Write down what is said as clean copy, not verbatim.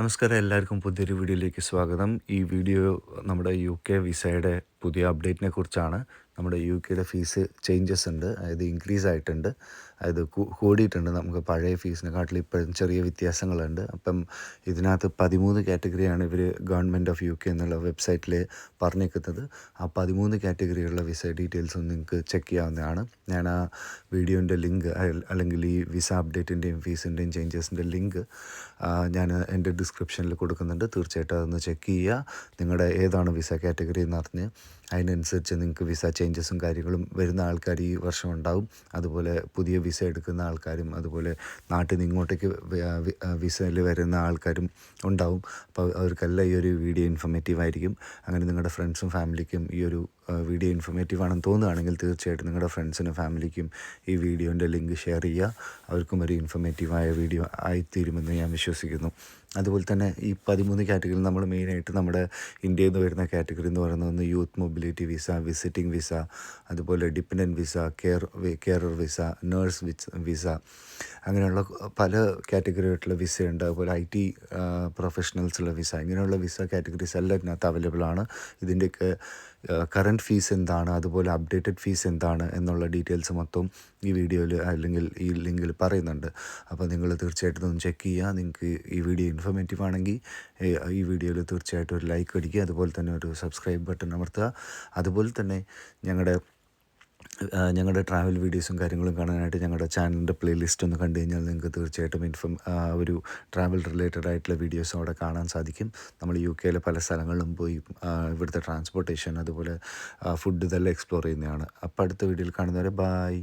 നമസ്കാരം, എല്ലാവർക്കും പുതിയൊരു വീഡിയോയിലേക്ക് സ്വാഗതം. ഈ വീഡിയോ നമ്മുടെ UK വിസയുടെ പുതിയ അപ്ഡേറ്റിനെ കുറിച്ചാണ്. നമ്മുടെ UKയുടെ ഫീസ് ചേഞ്ചസ് ഉണ്ട്, അതായത് ഇൻക്രീസ് ആയിട്ടുണ്ട്, അതായത് കൂടിയിട്ടുണ്ട്. നമുക്ക് പഴയ ഫീസിനെക്കാട്ടിലും ഇപ്പോഴും ചെറിയ വ്യത്യാസങ്ങളുണ്ട്. അപ്പം ഇതിനകത്ത് 13 കാറ്റഗറിയാണ് ഇവർ ഗവൺമെൻറ് ഓഫ് UK എന്നുള്ള വെബ്സൈറ്റിൽ പറഞ്ഞേക്കുന്നത്. ആ 13 കാറ്റഗറിയുള്ള വിസ ഡീറ്റെയിൽസ് നിങ്ങൾക്ക് ചെക്ക് ചെയ്യാവുന്നതാണ്. ഞാൻ ആ വീഡിയോൻ്റെ ലിങ്ക് അല്ലെങ്കിൽ ഈ വിസ അപ്ഡേറ്റിൻ്റെയും ഫീസിൻ്റെയും ചേഞ്ചസിൻ്റെ ലിങ്ക് ഞാൻ എൻ്റെ ഡിസ്ക്രിപ്ഷനിൽ കൊടുക്കുന്നുണ്ട്. തീർച്ചയായിട്ടും അതൊന്ന് ചെക്ക് ചെയ്യുക. നിങ്ങളുടെ ഏതാണ് വിസ കാറ്റഗറി എന്ന് അറിഞ്ഞ് അതിനനുസരിച്ച് നിങ്ങൾക്ക് വിസ ചേഞ്ചസും കാര്യങ്ങളും വരുന്ന ആൾക്കാർ ഈ വർഷം ഉണ്ടാവും. അതുപോലെ പുതിയ വിസ എടുക്കുന്ന ആൾക്കാരും അതുപോലെ നാട്ടിൽ നിന്ന് ഇങ്ങോട്ടേക്ക് വിസയിൽ വരുന്ന ആൾക്കാരും ഉണ്ടാവും. അപ്പോൾ അവർക്കെല്ലാം ഈ ഒരു വീഡിയോ ഇൻഫോർമേറ്റീവ് ആയിരിക്കും. അങ്ങനെ നിങ്ങളുടെ ഫ്രണ്ട്സും ഫാമിലിക്കും ഈ ഒരു വീഡിയോ ഇൻഫോർമേറ്റീവ് ആണെന്ന് തോന്നുകയാണെങ്കിൽ തീർച്ചയായിട്ടും നിങ്ങളുടെ ഫ്രണ്ട്സിനും ഫാമിലിക്കും ഈ വീഡിയോൻ്റെ ലിങ്ക് ഷെയർ ചെയ്യുക. അവർക്കും ഒരു ഇൻഫോർമേറ്റീവായ വീഡിയോ ആയിത്തീരുമെന്ന് ഞാൻ വിശ്വസിക്കുന്നു. അതുപോലെ തന്നെ ഈ 13 കാറ്റഗറിയിൽ നമ്മൾ മെയിനായിട്ട് നമ്മുടെ ഇന്ത്യയിൽ നിന്ന് വരുന്ന കാറ്റഗറി എന്ന് പറയുന്നത് youth mobility visa, visiting visa, അതുപോലെ dependent visa, carer visa, nurse visa, അങ്ങനെയുള്ള പല കാറ്റഗറി ആയിട്ടുള്ള വിസയുണ്ട്. അതുപോലെ IT പ്രൊഫഷണൽസുള്ള വിസ, ഇങ്ങനെയുള്ള വിസ കാറ്റഗറീസ് എല്ലാം ഇതിനകത്ത് അവൈലബിൾ ആണ്. ഇതിൻ്റെയൊക്കെ കറൻറ്റ് ഫീസ് എന്താണ്, അതുപോലെ അപ്ഡേറ്റഡ് ഫീസ് എന്താണ് എന്നുള്ള ഡീറ്റെയിൽസ് മൊത്തം ഈ വീഡിയോയിൽ അല്ലെങ്കിൽ ഈ ലിങ്കിൽ പറയുന്നുണ്ട്. അപ്പോൾ നിങ്ങൾ തീർച്ചയായിട്ടും ഒന്ന് ചെക്ക് ചെയ്യുക. നിങ്ങൾക്ക് ഈ വീഡിയോ ഇൻഫോർമേറ്റീവ് ആണെങ്കിൽ ഈ വീഡിയോയിൽ തീർച്ചയായിട്ടും ഒരു ലൈക്ക് അടിക്കുക. അതുപോലെ തന്നെ ഒരു സബ്സ്ക്രൈബ് ബട്ടൺ അമർത്തുക. അതുപോലെ തന്നെ ഞങ്ങളുടെ ട്രാവൽ വീഡിയോസും കാര്യങ്ങളും കാണാനായിട്ട് ഞങ്ങളുടെ ചാനലിൻ്റെ പ്ലേലിസ്റ്റ് ഒന്ന് കണ്ടു കഴിഞ്ഞാൽ നിങ്ങൾക്ക് തീർച്ചയായിട്ടും ഒരു ട്രാവൽ റിലേറ്റഡ് ആയിട്ടുള്ള വീഡിയോസും അവിടെ കാണാൻ സാധിക്കും. നമ്മൾ UKയിലെ പല സ്ഥലങ്ങളിലും പോയി ഇവിടുത്തെ ട്രാൻസ്പോർട്ടേഷൻ അതുപോലെ ഫുഡ് ഇതെല്ലാം എക്സ്പ്ലോർ ചെയ്യുന്നതാണ്. അപ്പോൾ അടുത്ത വീഡിയോയിൽ കാണുന്നവരെ ബായ്.